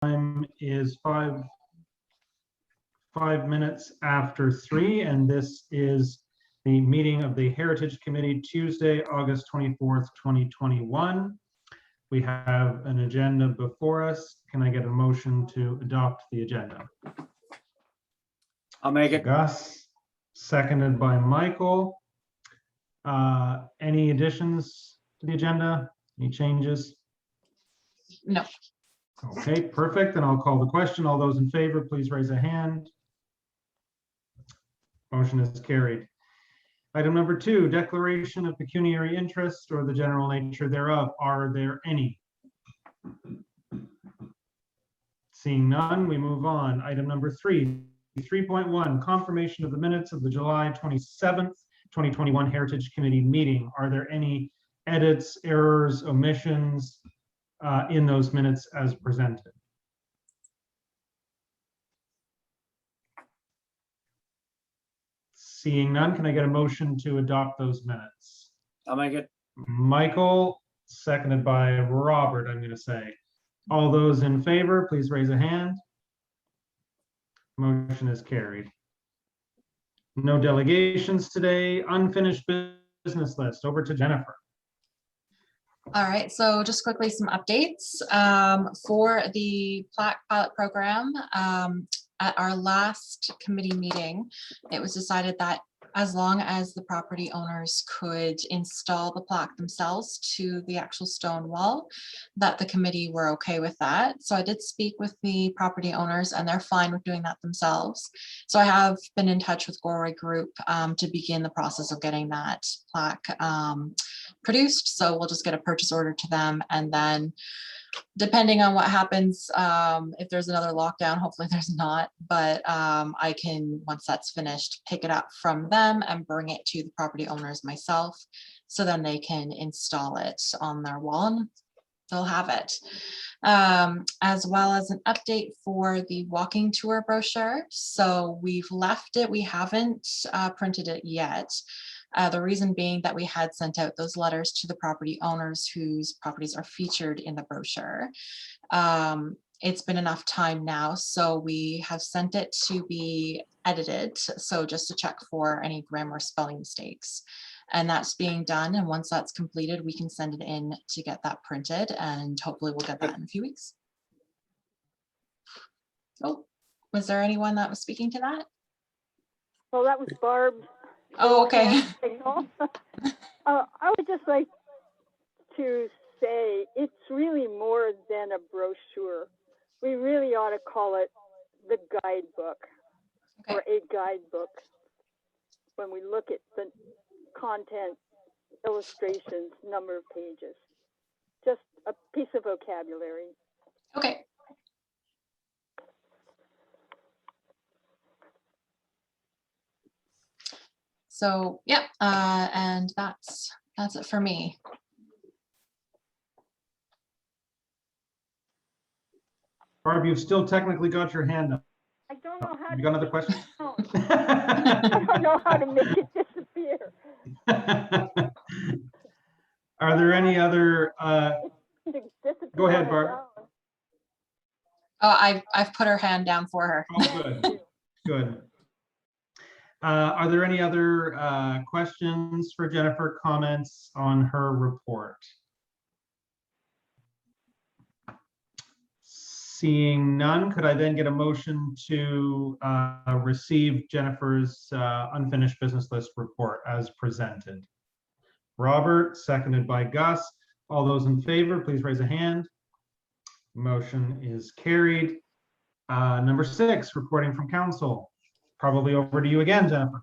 Time is five minutes after 3, and this is the meeting of the Heritage Committee, Tuesday, August 24th, 2021. We have an agenda before us. Can I get a motion to adopt the agenda? I'll make it. Gus, seconded by Michael. Any additions to the agenda? Any changes? No. Okay, perfect. Then I'll call the question. All those in favor, please raise a hand. Motion is carried. Item number 2, declaration of pecuniary interest or the general nature thereof. Are there any? Seeing none, we move on. Item number 3, 3.1, confirmation of the minutes of the July 27th, 2021 Heritage Committee meeting. Are there any edits, errors, omissions in those minutes as presented? Seeing none, can I get a motion to adopt those minutes? I'll make it. Michael, seconded by Robert, I'm going to say. All those in favor, please raise a hand. Motion is carried. No delegations today. Unfinished business list. Over to Jennifer. All right, so just quickly some updates for the plaque pilot program. At our last committee meeting, it was decided that as long as the property owners could install the plaque themselves to the actual stone wall, that the committee were okay with that. So I did speak with the property owners and they're fine with doing that themselves. So I have been in touch with Gorway Group to begin the process of getting that plaque produced. So we'll just get a purchase order to them, and then depending on what happens, if there's another lockdown, hopefully there's not, but I can, once that's finished, pick it up from them and bring it to the property owners myself, so then they can install it on their wall and they'll have it. As well as an update for the walking tour brochure. So we've left it, we haven't printed it yet. The reason being that we had sent out those letters to the property owners whose properties are featured in the brochure. It's been enough time now, so we have sent it to be edited. So just to check for any grammar spelling mistakes. And that's being done. And once that's completed, we can send it in to get that printed, and hopefully we'll get that in a few weeks. Oh, was there anyone that was speaking to that? Well, that was Barb. Oh, okay. I would just like to say it's really more than a brochure. We really ought to call it the guidebook, Okay. or a guidebook. When we look at the content, illustrations, number of pages, just a piece of vocabulary. Okay. So yeah, and that's it for me. Barb, you've still technically got your hand up. I don't know how You to got another question? I don't know how to make it disappear. Are there any other, go ahead, Barb. Oh, I've put her hand down for her. Oh, good, good. Are there any other questions for Jennifer, comments on her report? Seeing none, could I then get a motion to receive Jennifer's unfinished business list report as presented? Robert, seconded by Gus. All those in favor, please raise a hand. Motion is carried. Number 6, reporting from council. Probably over to you again, Jennifer.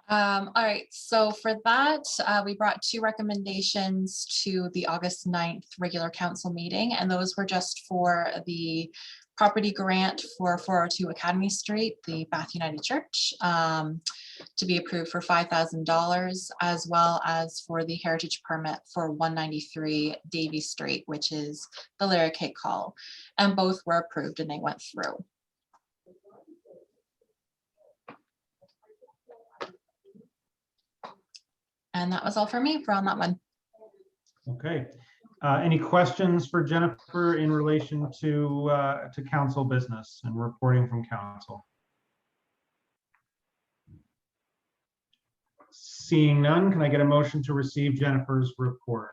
All right, so for that, we brought 2 recommendations to the August 9th regular council meeting, and those were just for the property grant for 402 Academy Street, the Bath United Church, to be approved for $5,000, as well as for the heritage permit for 193 Davie Street, which is the Larry Cake Hall, and both were approved and they went through. And that was all for me for on that one. Okay. Any questions for Jennifer in relation to council business and reporting from council? Seeing none, can I get a motion to receive Jennifer's report?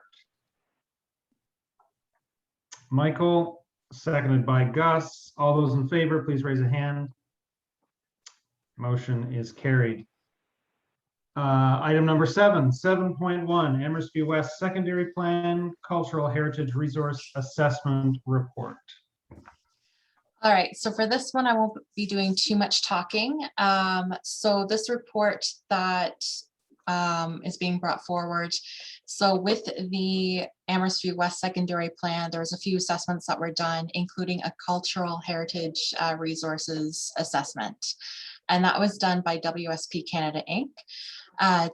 Michael, seconded by Gus. All those in favor, please raise a hand. Motion is carried. Item number 7.1, Amherstview West Secondary Plan Cultural Heritage Resource Assessment Report. All right, so for this one, I won't be doing too much talking. So this report that is being brought forward. So with the Amherstview West Secondary Plan, there was a few assessments that were done, including a cultural heritage resources assessment. And that was done by WSP Canada Inc.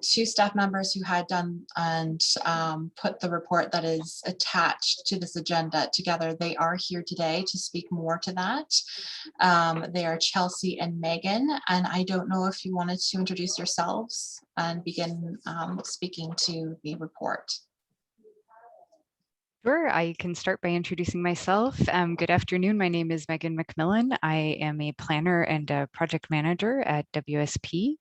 Two staff members who had done and put the report that is attached to this agenda together. They are here today to speak more to that. They are Chelsea and Megan, and I don't know if you wanted to introduce yourselves and begin speaking to the report. Sure, I can start by introducing myself. Good afternoon, my name is Megan McMillan. I am a planner and a project manager at WSP.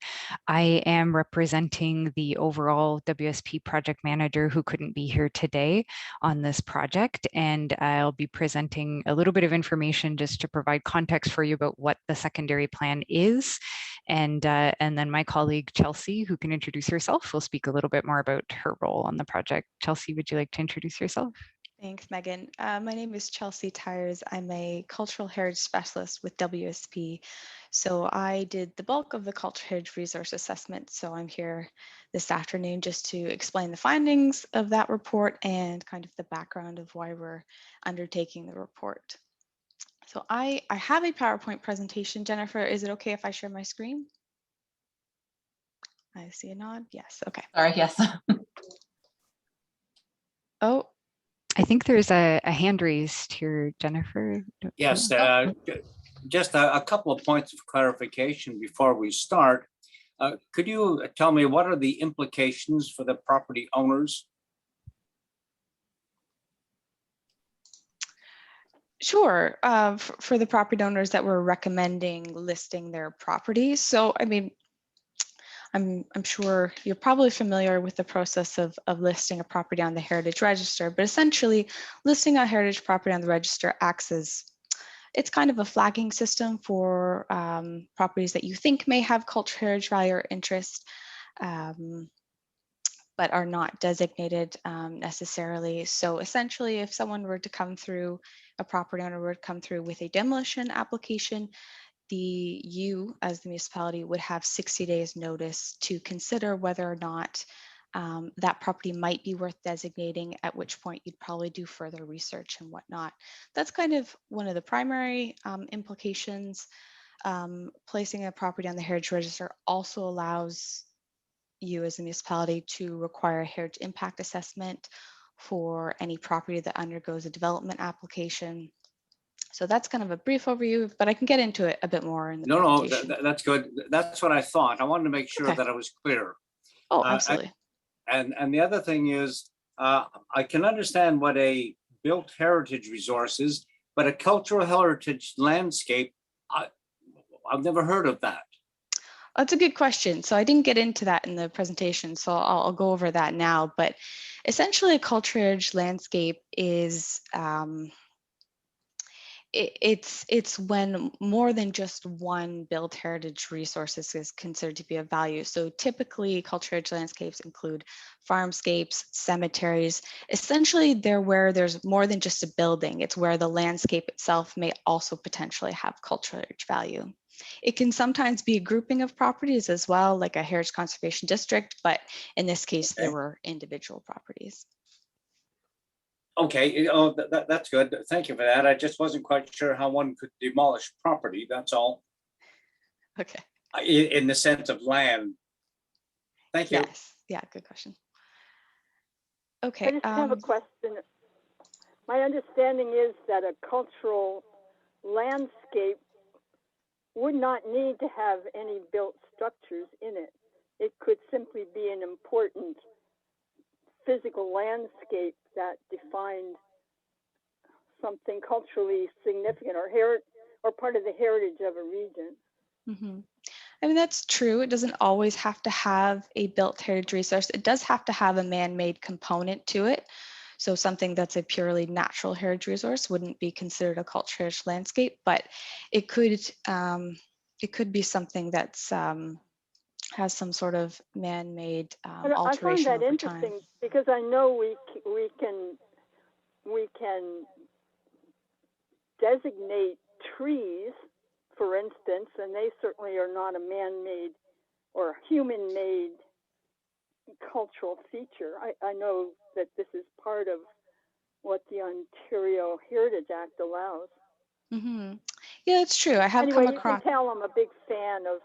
I am representing the overall WSP project manager who couldn't be here today on this project, and I'll be presenting a little bit of information just to provide context for you about what the secondary plan is. And then my colleague Chelsea, who can introduce herself, will speak a little bit more about her role on the project. Chelsea, would you like to introduce yourself? Thanks, Megan. My name is Chelsea Tyers. I'm a cultural heritage specialist with WSP. So I did the bulk of the cultural heritage resource assessment. So I'm here this afternoon just to explain the findings of that report and kind of the background of why we're undertaking the report. So I have a PowerPoint presentation. Jennifer, is it okay if I share my screen? I see a nod. Yes. Okay. Sorry, yes. Oh, I think there's a hand raised here, Jennifer. Yes, just a couple of points of clarification before we start. Could you tell me what are the implications for the property owners? sure. For the property owners that we're recommending listing their properties. So, I mean, I'm sure you're probably familiar with the process of listing a property on the Heritage Register, but essentially listing a heritage property on the register acts as, it's kind of a flagging system for properties that you think may have cultural heritage value or interest, but are not designated necessarily. So essentially, if someone were to come through, a property owner would come through with a demolition application, you as the municipality would have 60 days notice to consider whether or not that property might be worth designating, at which point you'd probably do further research and whatnot. That's kind of one of the primary implications. Placing a property on the Heritage Register also allows you as a municipality to require a heritage impact assessment for any property that undergoes a development application. So that's kind of a brief overview, but I can get into it a bit more in the presentation. That's good. That's what I thought. I wanted to make sure Okay. that I was clear. Oh, absolutely. And the other thing is, I can understand what a built heritage resource is, but a cultural heritage landscape, I've never heard of that. That's a good question. So I didn't get into that in the presentation, so I'll go over that now. But essentially, a cultural heritage landscape is it's when more than just one built heritage resources is considered to be of value. So typically, cultural heritage landscapes include farmscapes, cemeteries. Essentially, they're where there's more than just a building. It's where the landscape itself may also potentially have cultural heritage value. It can sometimes be a grouping of properties as well, like a heritage conservation district, but in this case, there were individual properties. Okay, that's good. Thank you for that. I just wasn't quite sure how one could demolish property, that's all. Okay. In the sense of land. Thank you. Yes, yeah, good question. Okay. I just have a question. My understanding is that a cultural landscape would not need to have any built structures in it. It could simply be an important physical landscape that defined something culturally significant or part of the heritage of a region. Mhm. I mean, that's true. It doesn't always have to have a built heritage resource. It does have to have a man-made component to it. So something that's a purely natural heritage resource wouldn't be considered a cultural heritage landscape, but it could be something that's has some sort of man-made But I find alteration that over interesting time. because I know we can designate trees, for instance, and they certainly are not a man-made or human-made cultural feature. I know that this is part of what the Ontario Heritage Act allows. Mm-hmm. Yeah, it's true. I have Anyway, come you can across. tell I'm a big fan of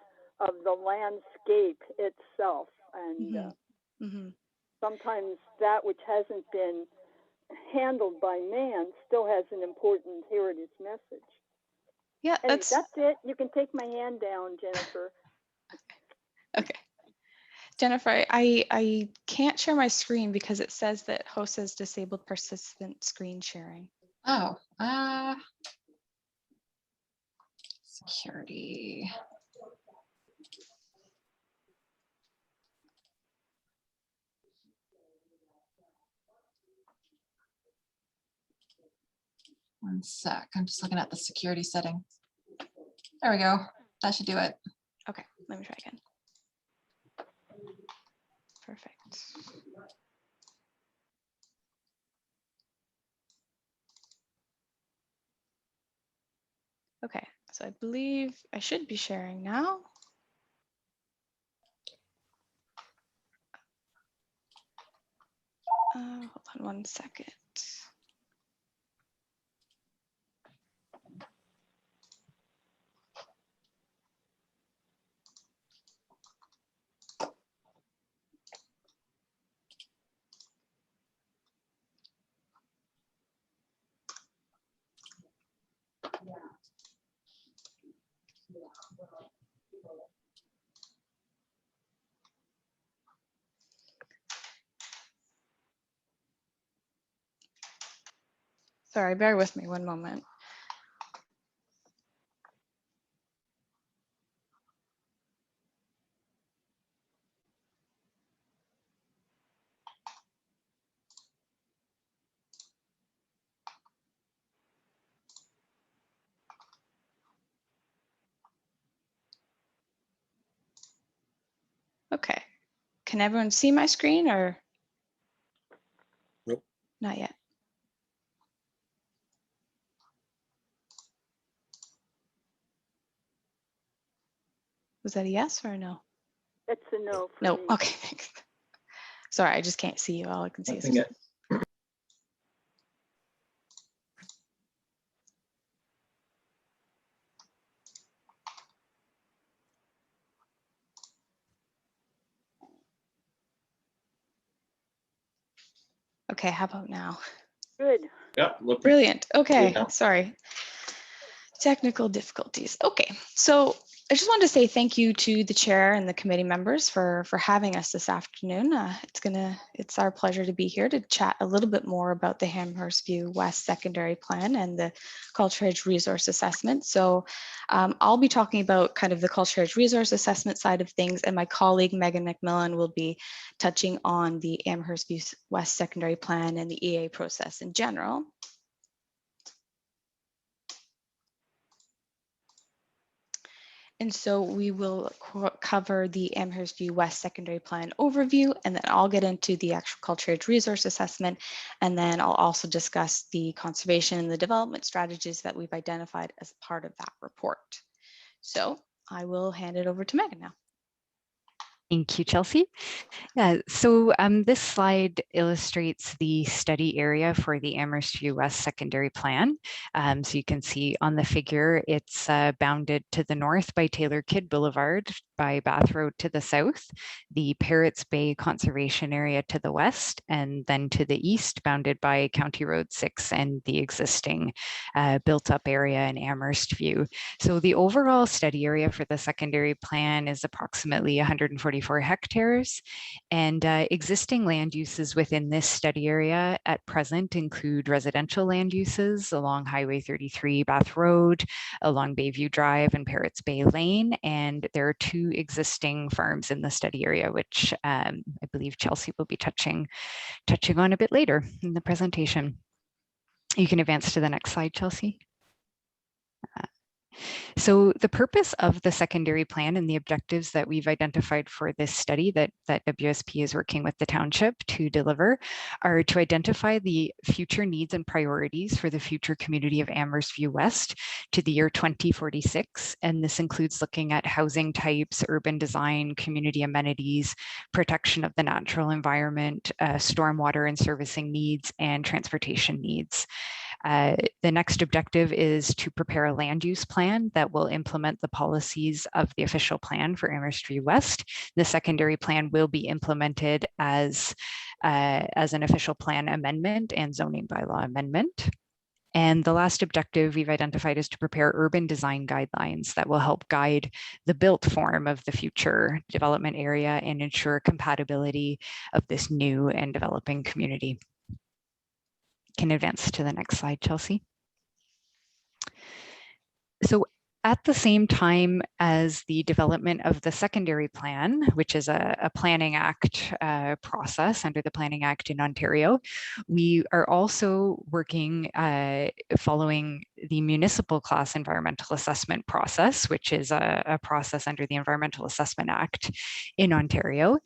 the landscape itself, and Mm-hmm. Mm-hmm. sometimes that which hasn't been handled by man still has an important heritage message. Yeah, Anyway, that's it. You can take my hand down, Jennifer. okay. Jennifer, I can't share my screen because it says that host has disabled participant screen sharing. Oh, security. One sec. I'm just looking at the security settings. There we go. That should do it. Okay, let me try again. Perfect. Okay, so I believe I should be sharing now. Hold on one second. Sorry, bear with me one moment. Okay, can everyone see my screen or? Nope. Not yet. Was that a yes or a no? It's a no for No, me. okay, thanks. Sorry, It's a no for no, me. okay, thanks. Sorry, I just can't see you. All I can see is. Nothing yet. Okay, how about now? Good. Yeah, look. Brilliant. Okay, now. sorry. Technical difficulties. Okay, so I just wanted to say thank you to the chair and the committee members for having us this afternoon. It's our pleasure to be here to chat a little bit more about the Amherstview West Secondary Plan and the Cultural Heritage Resource Assessment. So I'll be talking about kind of the Cultural Heritage Resource Assessment side of things, and my colleague Megan McMillan will be touching on the Amherstview West Secondary Plan and the EA process in general. And so we will cover the Amherstview West Secondary Plan overview, and then I'll get into the actual Cultural Heritage Resource Assessment, and then I'll also discuss the conservation and the development strategies that we've identified as part of that report. So I will hand it over to Megan now. Thank you, Chelsea. Yeah, so this slide illustrates the study area for the Amherstview West Secondary Plan. So you can see on the figure, it's bounded to the north by Taylor Kidd Boulevard, by Bath Road to the south, the Parrots Bay Conservation Area to the west, and then to the east, bounded by County Road 6 and the existing built up area in Amherstview. So the overall study area for the secondary plan is approximately 140 144 hectares. And existing land uses within this study area at present include residential land uses along Highway 33 Bath Road, along Bayview Drive and Parrots Bay Lane. And there are 2 existing farms in the study area, which I believe Chelsea will be touching on a bit later in the presentation. You can advance to the next slide, Chelsea. So the purpose of the secondary plan and the objectives that we've identified for this study that WSP is working with the township to deliver are to identify the future needs and priorities for the future community of Amherstview West to the year 2046. And this includes looking at housing types, urban design, community amenities, protection of the natural environment, stormwater and servicing needs, and transportation needs. The next objective is to prepare a land use plan that will implement the policies of the official plan for Amherstview West. The secondary plan will be implemented as an official plan amendment and zoning bylaw amendment. And the last objective we've identified is to prepare urban design guidelines that will help guide the built form of the future development area and ensure compatibility of this new and developing community. Can advance to the next slide, Chelsea. So at the same time as the development of the secondary plan, which is a Planning Act process under the Planning Act in Ontario, we are also working following the municipal class environmental assessment process, which is a process under the Environmental Assessment Act in Ontario.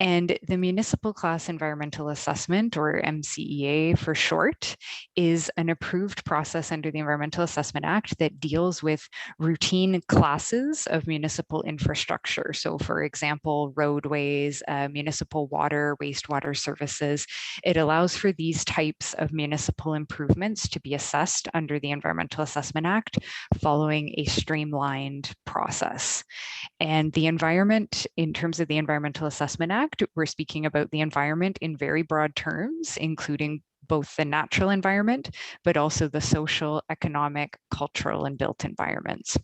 And the municipal class environmental assessment, or MCEA for short, is an approved process under the Environmental Assessment Act that deals with routine classes of municipal infrastructure. So for example, roadways, municipal water, wastewater services. It allows for these types of municipal improvements to be assessed under the Environmental Assessment Act following a streamlined process. And the environment, in terms of the Environmental Assessment Act, we're speaking about the environment in very broad terms, including both the natural environment, but also the social, economic, cultural, and built environments.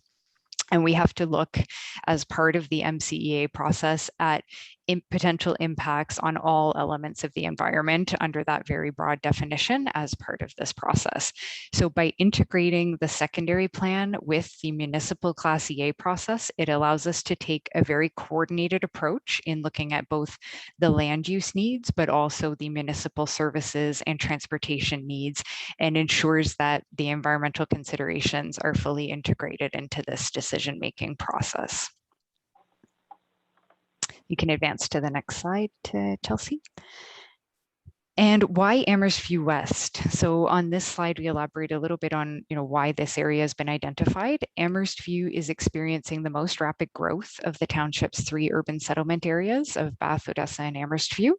And we have to look as part of the MCEA process at potential impacts on all elements of the environment under that very broad definition as part of this process. So by integrating the secondary plan with the municipal Class EA process, it allows us to take a very coordinated approach in looking at both the land use needs, but also the municipal services and transportation needs, and ensures that the environmental considerations are fully integrated into this decision-making process. You can advance to the next slide, Chelsea. And why Amherstview West? So on this slide, we elaborate a little bit on why this area has been identified. Amherstview is experiencing the most rapid growth of the township's 3 urban settlement areas of Bath, Odessa, and Amherstview,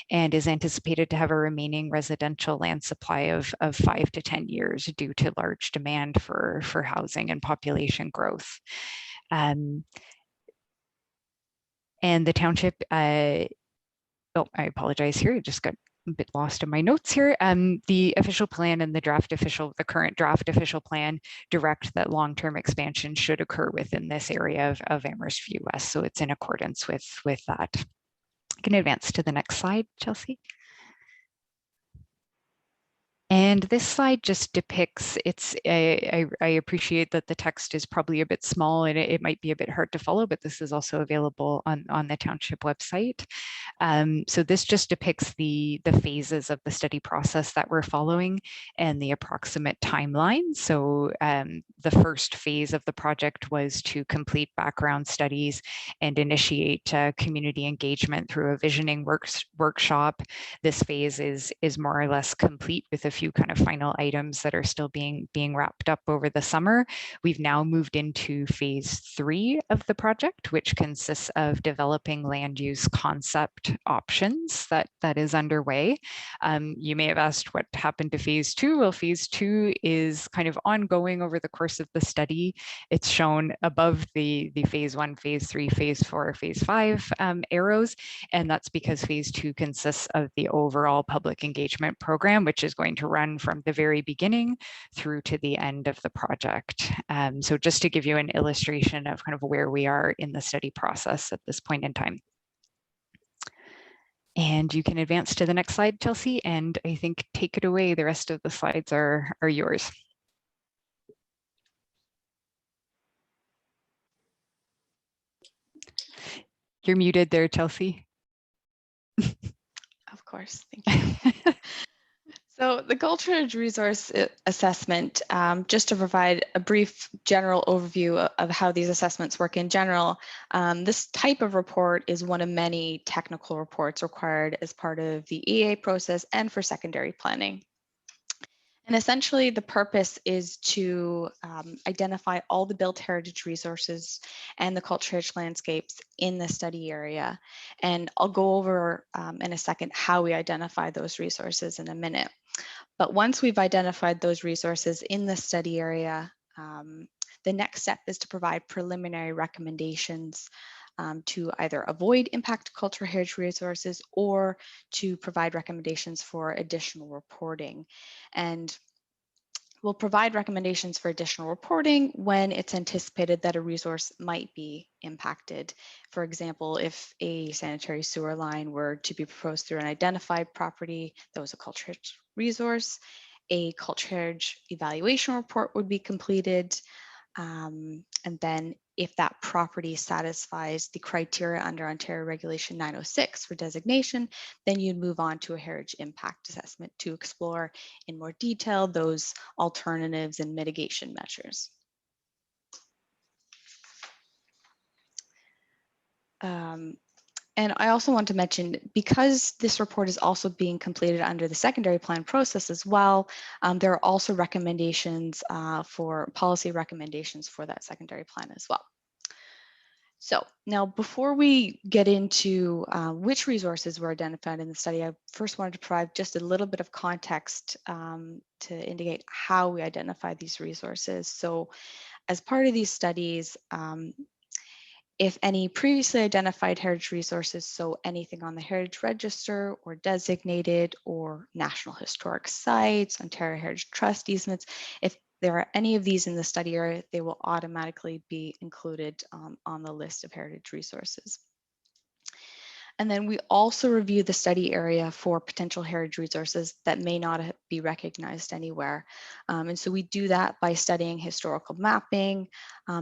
and is anticipated to have a remaining residential land supply of 5 to 10 years due to large demand for housing and population growth. And the township, I apologize here, I just got a bit lost in my notes here. The official plan and the current draft official plan direct that long-term expansion should occur within this area of Amherstview West. So it's in accordance with that. I can advance to the next slide, Chelsea. And this slide just depicts, I appreciate that the text is probably a bit small and it might be a bit hard to follow, but this is also available on the township website. So this just depicts the phases of the study process that we're following and the approximate timeline. So the first phase of the project was to complete background studies and initiate community engagement through a visioning workshop. This phase is more or less complete with a few kind of final items that are still being wrapped up over the summer. We've now moved into phase 3 of the project, which consists of developing land use concept options that is underway. You may have asked what happened to phase 2. Well, phase 2 is kind of ongoing over the course of the study. It's shown above the phase 1, phase 3, phase 4, phase 5 arrows, and that's because phase 2 consists of the overall public engagement program, which is going to run from the very beginning through to the end of the project. So just to give you an illustration of kind of where we are in the study process at this point in time. And you can advance to the next slide, Chelsea, and I think take it away. The rest of the slides are yours. You're muted there, Chelsea. Of course, thank you. So the Cultural Heritage Resource Assessment, just to provide a brief general overview of how these assessments work in general, this type of report is one of many technical reports required as part of the EA process and for secondary planning. And essentially the purpose is to identify all the built heritage resources and the cultural heritage landscapes in the study area. And I'll go over in a second how we identify those resources in a minute. But once we've identified those resources in the study area, the next step is to provide preliminary recommendations to either avoid impact cultural heritage resources or to provide recommendations for additional reporting. And we'll provide recommendations for additional reporting when it's anticipated that a resource might be impacted. For example, if a sanitary sewer line were to be proposed through an identified property that was a cultural heritage resource, a cultural heritage evaluation report would be completed. And then if that property satisfies the criteria under Ontario Regulation 906 for designation, then you'd move on to a heritage impact assessment to explore in more detail those alternatives and mitigation measures. And I also want to mention, because this report is also being completed under the secondary plan process as well, there are also recommendations for policy recommendations for that secondary plan as well. So now before we get into which resources were identified in the study, I first wanted to provide just a little bit of context to indicate how we identify these resources. So as part of these studies, if any previously identified heritage resources, so anything on the Heritage Register or designated or National Historic Sites, Ontario Heritage Trust easements, if there are any of these in the study area, they will automatically be included on the list of heritage resources. And then we also review the study area for potential heritage resources that may not be recognized anywhere. And so we do that by studying historical mapping,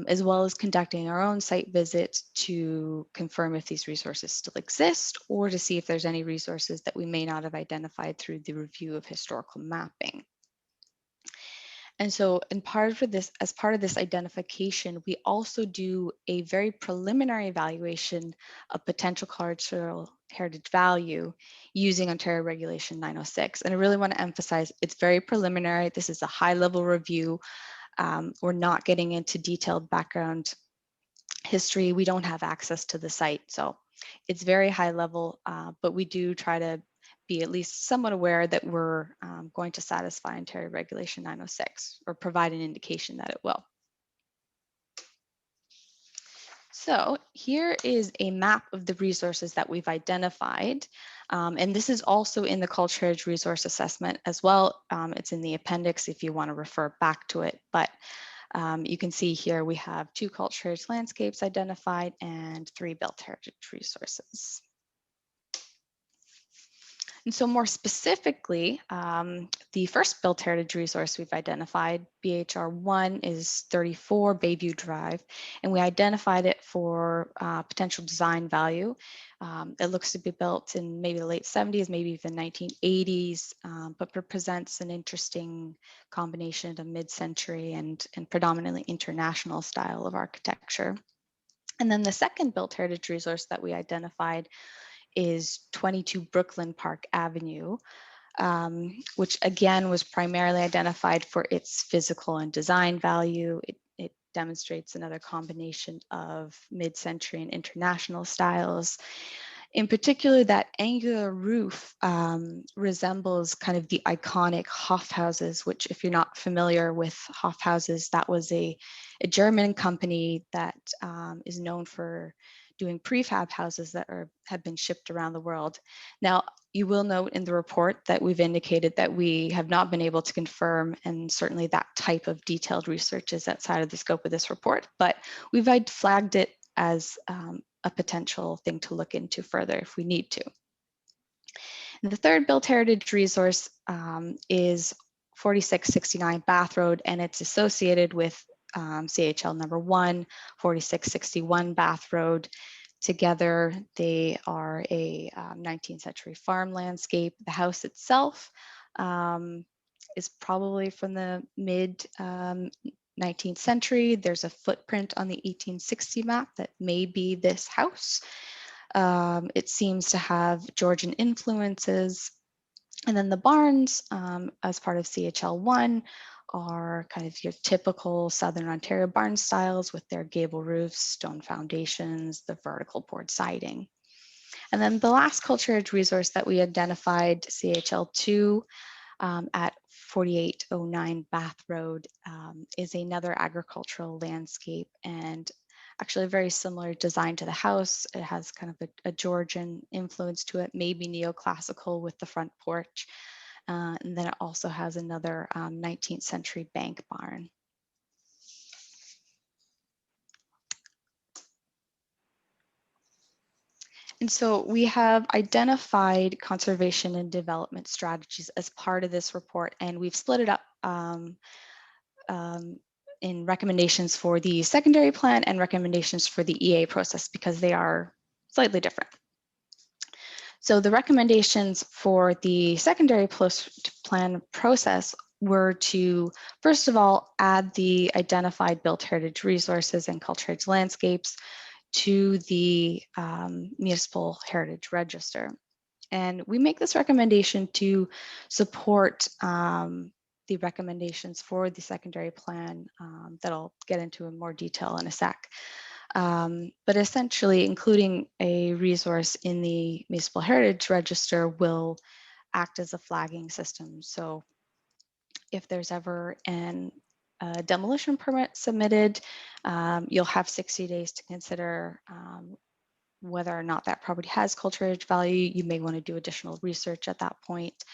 as well as conducting our own site visits to confirm if these resources still exist or to see if there's any resources that we may not have identified through the review of historical mapping. And so as part of this identification, we also do a very preliminary evaluation of potential cultural heritage value using Ontario Regulation 906. And I really want to emphasize it's very preliminary. This is a high level review. We're not getting into detailed background history. We don't have access to the site. So it's very high level, but we do try to be at least somewhat aware that we're going to satisfy Ontario Regulation 906 or provide an indication that it will. So here is a map of the resources that we've identified. And this is also in the Cultural Heritage Resource Assessment as well. It's in the appendix if you want to refer back to it. But you can see here we have 2 cultural heritage landscapes identified and 3 built heritage resources. And so more specifically, the first built heritage resource we've identified, BHR1, is 34 Bayview Drive, and we identified it for potential design value. It looks to be built in maybe the late 70s, maybe even 1980s, but presents an interesting combination of mid-century and predominantly international style of architecture. And then the second built heritage resource that we identified is 22 Brooklyn Park Avenue, which again was primarily identified for its physical and design value. It demonstrates another combination of mid-century and international styles. In particular, that angular roof resembles kind of the iconic Hofhauses, which if you're not familiar with Hofhauses, that was a German company that is known for doing prefab houses that have been shipped around the world. Now, you will note in the report that we've indicated that we have not been able to confirm, and certainly that type of detailed research is outside of the scope of this report, but we've flagged it as a potential thing to look into further if we need to. And the third built heritage resource is 4669 Bath Road, and it's associated with CHL number 1, 4661 Bath Road. Together, they are a 19th century farm landscape. The house itself is probably from the mid 19th century. There's a footprint on the 1860 map that may be this house. It seems to have Georgian influences. And then the barns, as part of CHL1, are kind of your typical Southern Ontario barn styles with their gable roofs, stone foundations, the vertical board siding. And then the last culture heritage resource that we identified, CHL2, at 4809 Bath Road, is another agricultural landscape, and actually a very similar design to the house. It has kind of a Georgian influence to it, maybe neoclassical with the front porch. And then it also has another 19th century bank barn. And so we have identified conservation and development strategies as part of this report, and we've split it up in recommendations for the secondary plan and recommendations for the EA process because they are slightly different. So the recommendations for the secondary plan process were to, first of all, add the identified built heritage resources and cultural heritage landscapes to the municipal heritage register. And we make this recommendation to support the recommendations for the secondary plan that I'll get into in more detail in a sec. But essentially, including a resource in the municipal heritage register will act as a flagging system. So if there's ever a demolition permit submitted, you'll have 60 days to consider whether or not that property has cultural heritage value. You may want to do additional research at that point.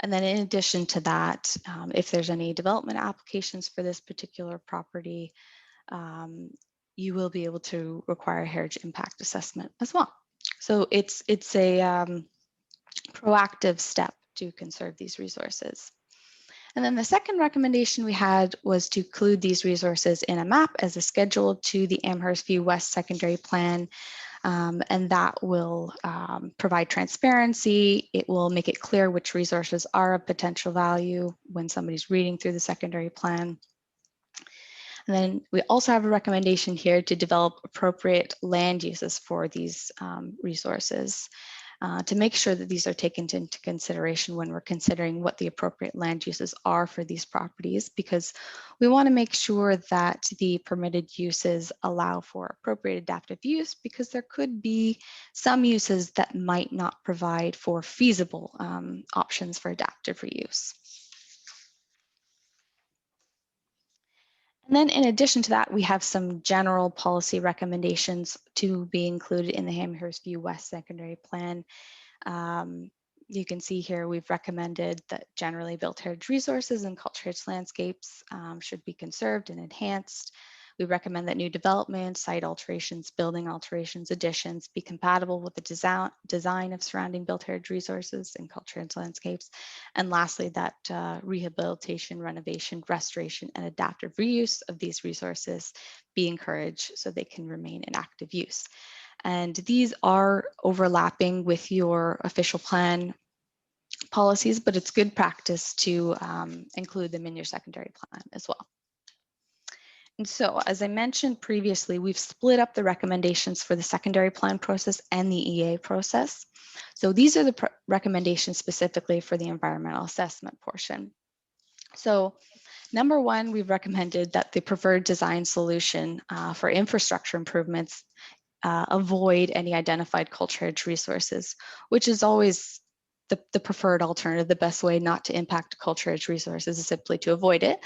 And then in addition to that, if there's any development applications for this particular property, you will be able to require a heritage impact assessment as well. So it's a proactive step to conserve these resources. And then the second recommendation we had was to include these resources in a map as a schedule to the Amherstview West secondary plan. And that will provide transparency. It will make it clear which resources are of potential value when somebody's reading through the secondary plan. And then we also have a recommendation here to develop appropriate land uses for these resources to make sure that these are taken into consideration when we're considering what the appropriate land uses are for these properties, because we want to make sure that the permitted uses allow for appropriate adaptive use, because there could be some uses that might not provide for feasible options for adaptive reuse. And then in addition to that, we have some general policy recommendations to be included in the Amherstview West secondary plan. You can see here we've recommended that generally built heritage resources and cultural heritage landscapes should be conserved and enhanced. We recommend that new development, site alterations, building alterations, additions be compatible with the design of surrounding built heritage resources and cultural heritage landscapes. And lastly, that rehabilitation, renovation, restoration, and adaptive reuse of these resources be encouraged so they can remain in active use. And these are overlapping with your official plan policies, but it's good practice to include them in your secondary plan as well. And so, as I mentioned previously, we've split up the recommendations for the secondary plan process and the EA process. So these are the recommendations specifically for the environmental assessment portion. So number one, we've recommended that the preferred design solution for infrastructure improvements avoid any identified cultural heritage resources, which is always the preferred alternative. The best way not to impact cultural heritage resources is simply to avoid it.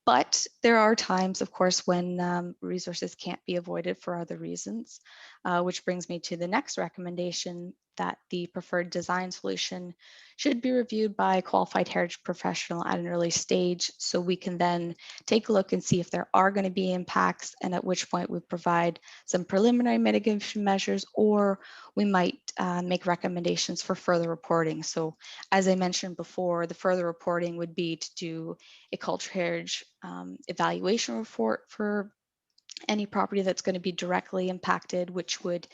But there are times, of course, when resources can't be avoided for other reasons, which brings me to the next recommendation that the preferred design solution should be reviewed by a qualified heritage professional at an early stage, so we can then take a look and see if there are going to be impacts, and at which point we provide some preliminary mitigation measures, or we might make recommendations for further reporting. So as I mentioned before, the further reporting would be to do a cultural heritage evaluation report for any property that's going to be directly impacted, which would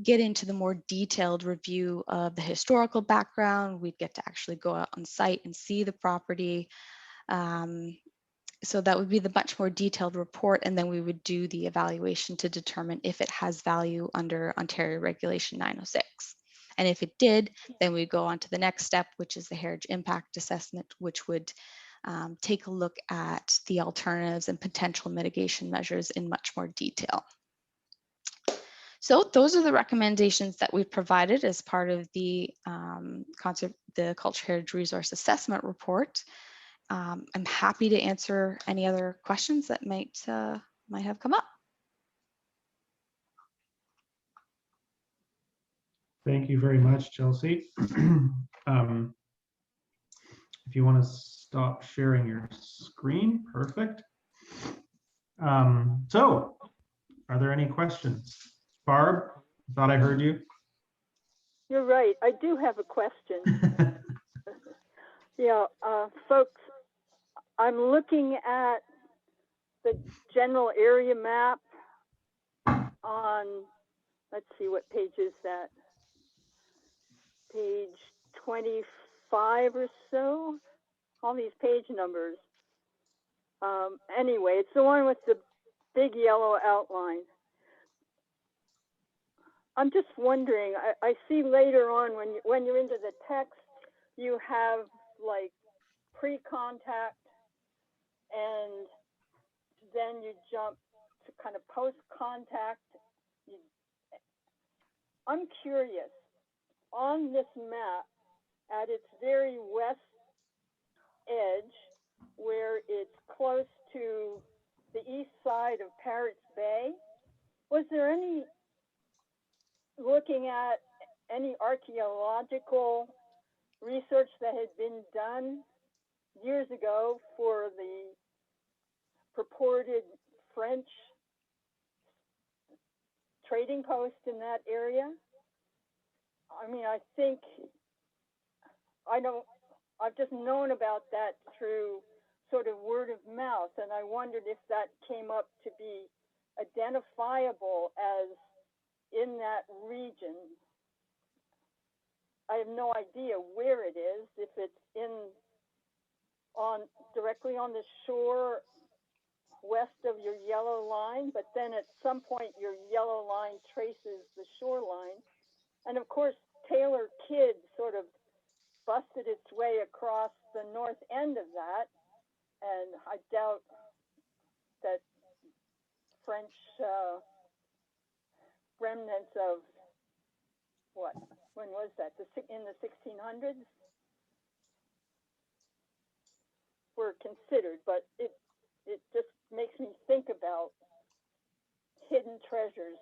get into the more detailed review of the historical background. We'd get to actually go out on site and see the property. So that would be the much more detailed report, and then we would do the evaluation to determine if it has value under Ontario Regulation 906. And if it did, then we go on to the next step, which is the heritage impact assessment, which would take a look at the alternatives and potential mitigation measures in much more detail. So those are the recommendations that we've provided as part of the Cultural Heritage Resource Assessment Report. I'm happy to answer any other questions that might have come up. Thank you very much, Chelsea. If you want to stop sharing your screen, perfect. So, are there any questions? Barb, thought I heard you. You're right. I do have a question. Yeah, folks, I'm looking at the general area map on, let's see, what page is that? Page 25 or so. All these page numbers. Anyway, it's the one with the big yellow outline. I'm just wondering, I see later on when you're into the text, you have like pre-contact, and then you jump to kind of post-contact. I'm curious, on this map, at its very west edge, where it's close to the east side of Parrots Bay, was there any, looking at any archaeological research that had been done years ago for the purported French trading post in that area? I mean, I think, I've just known about that through sort of word of mouth, and I wondered if that came up to be identifiable as in that region. I have no idea where it is, if it's directly on the shore west of your yellow line, but then at some point your yellow line traces the shoreline. And of course, Taylor Kidd sort of busted its way across the north end of that, and I doubt that French remnants of when was that? In the 1600s were considered, but it just makes me think about hidden treasures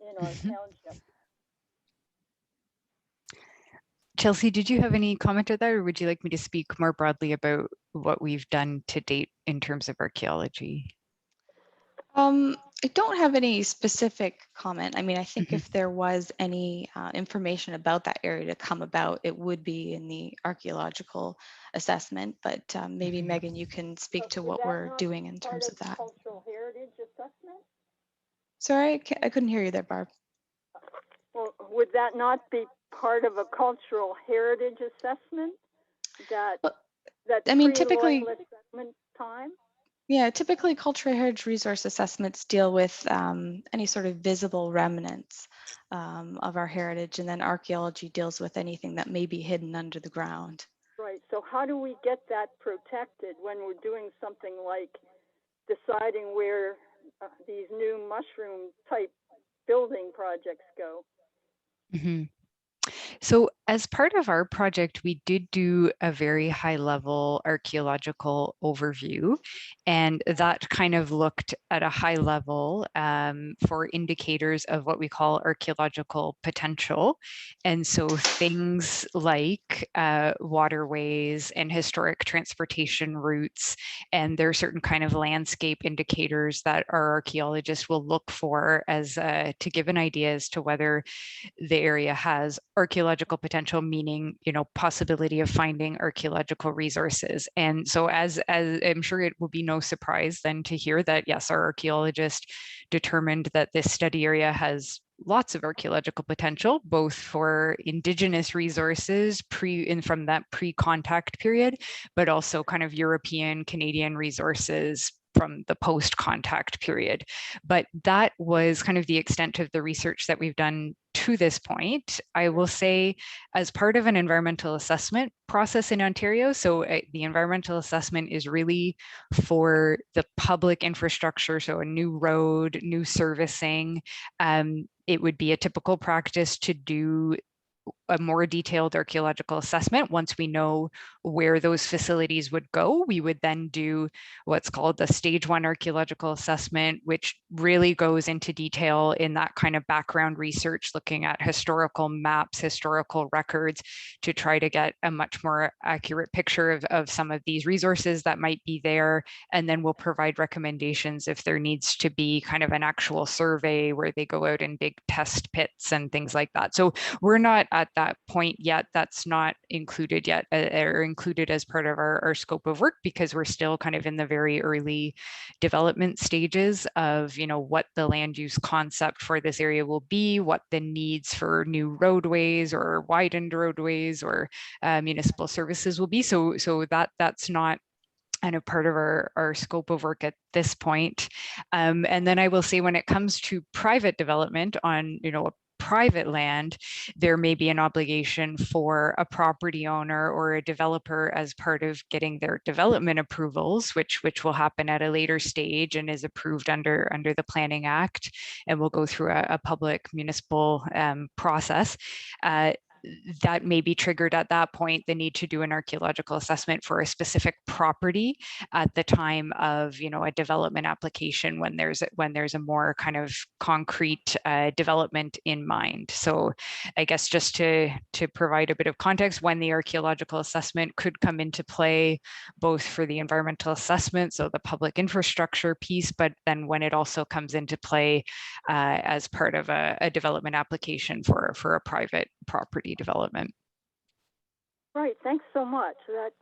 in our township. Chelsea, did you have any comment on that, or would you like me to speak more broadly about what we've done to date in terms of archaeology? I don't have any specific comment. I mean, I think if there was any information about that area to come about, it would be in the archaeological assessment, but maybe Megan, you can speak to what we're doing in terms of that. Cultural heritage assessment? Sorry, I couldn't hear you there, Barb. Well, would that not be part of a cultural heritage assessment? I mean, typically, Loyalist time? Yeah, typically cultural heritage resource assessments deal with any sort of visible remnants of our heritage, and then archaeology deals with anything that may be hidden under the ground. Right, so how do we get that protected when we're doing something like deciding where these new mushroom type building projects go? So as part of our project, we did do a very high level archaeological overview, and that kind of looked at a high level for indicators of what we call archaeological potential. And so things like waterways and historic transportation routes, and there are certain kind of landscape indicators that our archaeologists will look for as to give an idea as to whether the area has archaeological potential, meaning, possibility of finding archaeological resources. And so as I'm sure it will be no surprise then to hear that, yes, our archaeologist determined that this study area has lots of archaeological potential, both for indigenous resources from that pre-contact period, but also kind of European, Canadian resources from the post-contact period. But that was kind of the extent of the research that we've done to this point. I will say, as part of an environmental assessment process in Ontario, so the environmental assessment is really for the public infrastructure, so a new road, new servicing. It would be a typical practice to do a more detailed archaeological assessment. Once we know where those facilities would go, we would then do what's called the stage 1 archaeological assessment, which really goes into detail in that kind of background research, looking at historical maps, historical records, to try to get a much more accurate picture of some of these resources that might be there. And then we'll provide recommendations if there needs to be kind of an actual survey where they go out and dig test pits and things like that. So we're not at that point yet. That's not included yet, or included as part of our scope of work, because we're still kind of in the very early development stages of, what the land use concept for this area will be, what the needs for new roadways or widened roadways or municipal services will be. So that's not kind of part of our scope of work at this point. And then I will say, when it comes to private development on, a private land, there may be an obligation for a property owner or a developer as part of getting their development approvals, which will happen at a later stage and is approved under the Planning Act, and will go through a public municipal process. That may be triggered at that point, the need to do an archaeological assessment for a specific property at the time of, a development application, when there's a more kind of concrete development in mind. So I guess just to provide a bit of context, when the archaeological assessment could come into play, both for the environmental assessment, so the public infrastructure piece, but then when it also comes into play as part of a development application for a private property development. Right, thanks so much. That's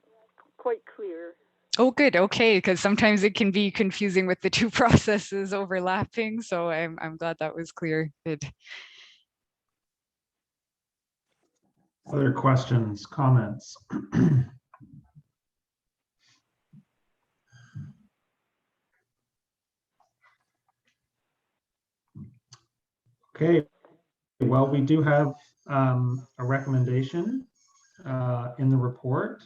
quite clear. Oh, good. Okay, because sometimes it can be confusing with the two processes overlapping. So I'm glad that was clear. Good. Other questions, comments? Okay, well, we do have a recommendation in the report,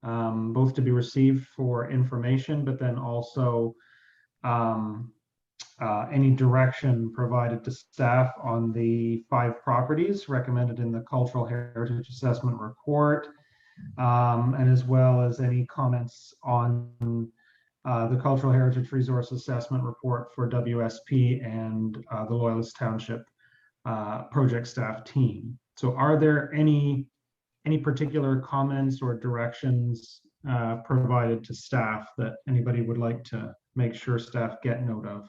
both to be received for information, but then also any direction provided to staff on the 5 properties recommended in the Cultural Heritage Assessment Report, and as well as any comments on the Cultural Heritage Resource Assessment Report for WSP and the Loyalist Township project staff team. So are there any particular comments or directions provided to staff that anybody would like to make sure staff get note of?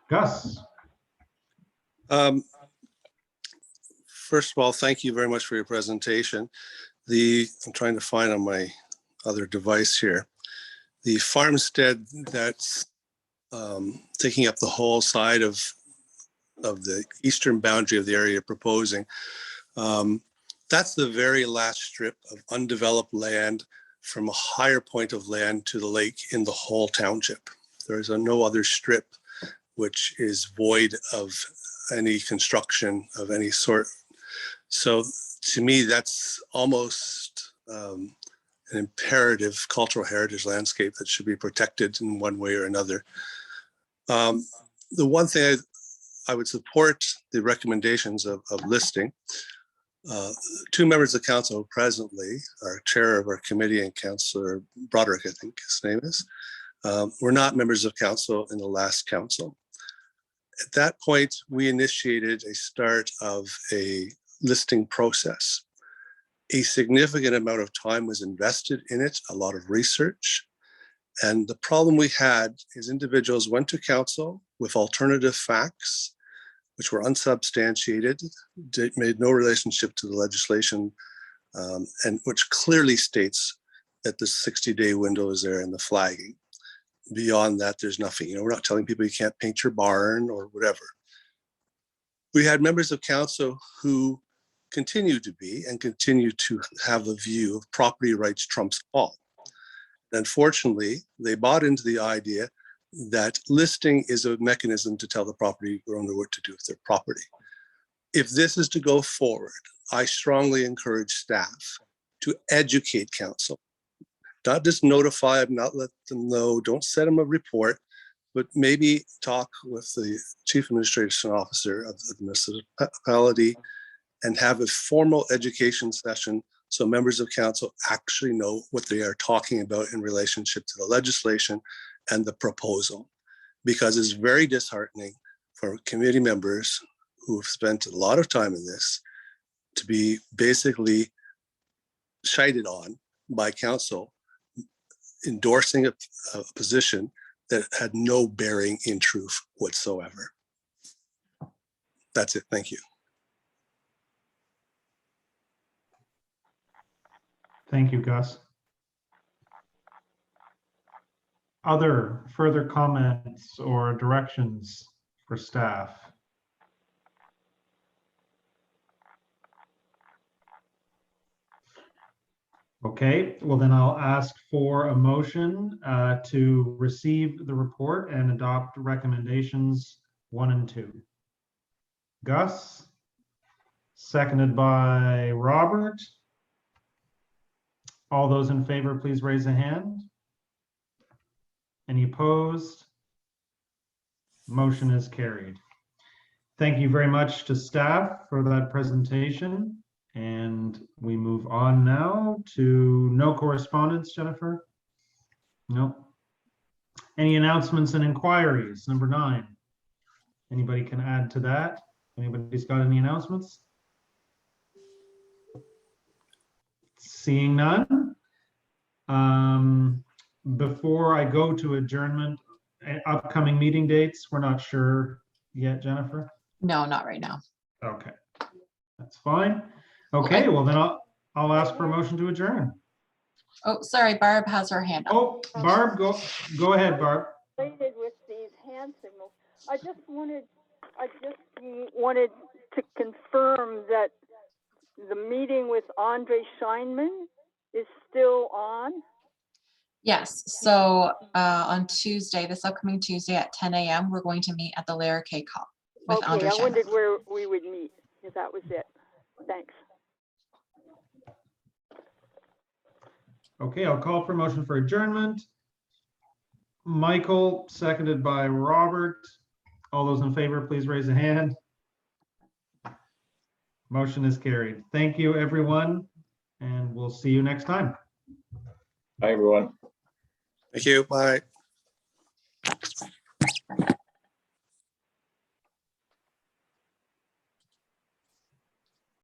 Gus? First of all, thank you very much for your presentation. I'm trying to find on my other device here. The farmstead that's taking up the whole side of the eastern boundary of the area you're proposing. That's the very last strip of undeveloped land from a higher point of land to the lake in the whole township. There is no other strip which is void of any construction of any sort. So to me, that's almost an imperative cultural heritage landscape that should be protected in one way or another. The one thing I would support the recommendations of listing. Two members of council presently, our chair of our committee and Councillor Broderick, I think his name is, were not members of council in the last council. At that point, we initiated a start of a listing process. A significant amount of time was invested in it, a lot of research. And the problem we had is individuals went to council with alternative facts, which were unsubstantiated, made no relationship to the legislation, and which clearly states that the 60-day window is there in the flagging. Beyond that, there's nothing. We're not telling people you can't paint your barn or whatever. We had members of council who continue to be and continue to have a view of property rights trumps all. Unfortunately, they bought into the idea that listing is a mechanism to tell the property owner what to do with their property. If this is to go forward, I strongly encourage staff to educate council, not just notify them, not let them know, don't send them a report, but maybe talk with the chief administration officer of the municipality and have a formal education session so members of council actually know what they are talking about in relationship to the legislation and the proposal. Because it's very disheartening for committee members who have spent a lot of time in this to be basically shited on by council endorsing a position that had no bearing in truth whatsoever. That's it. Thank you. Thank you, Gus. Other further comments or directions for staff? Okay, well then I'll ask for a motion to receive the report and adopt recommendations 1 and 2. Gus, seconded by Robert. All those in favor, please raise a hand. Any opposed? Motion is carried. Thank you very much to staff for that presentation. And we move on now to no correspondence, Jennifer? No. Any announcements and inquiries? Number 9. Anybody can add to that? Anybody's got any announcements? Seeing none. Before I go to adjournment, upcoming meeting dates, we're not sure yet, Jennifer? No, not right now. Okay, that's fine. Okay, well then I'll ask for a motion to adjourn. Oh, sorry, Barb has her hand up. Oh, Barb, go ahead, Barb. Related with these hand signals, I just wanted to confirm that the meeting with Andre Scheinman is still on. Yes, so on Tuesday, this upcoming Tuesday at 10 a.m., we're going to meet at the Lair K Cup with Okay, Andre I Scheinman. wondered where we would meet, if that was it. Thanks. Okay, I'll call for motion for adjournment. Michael, seconded by Robert. All those in favor, please raise a hand. Motion is carried. Thank you, everyone, and we'll see you next time. Hi, everyone. Thank you. Bye.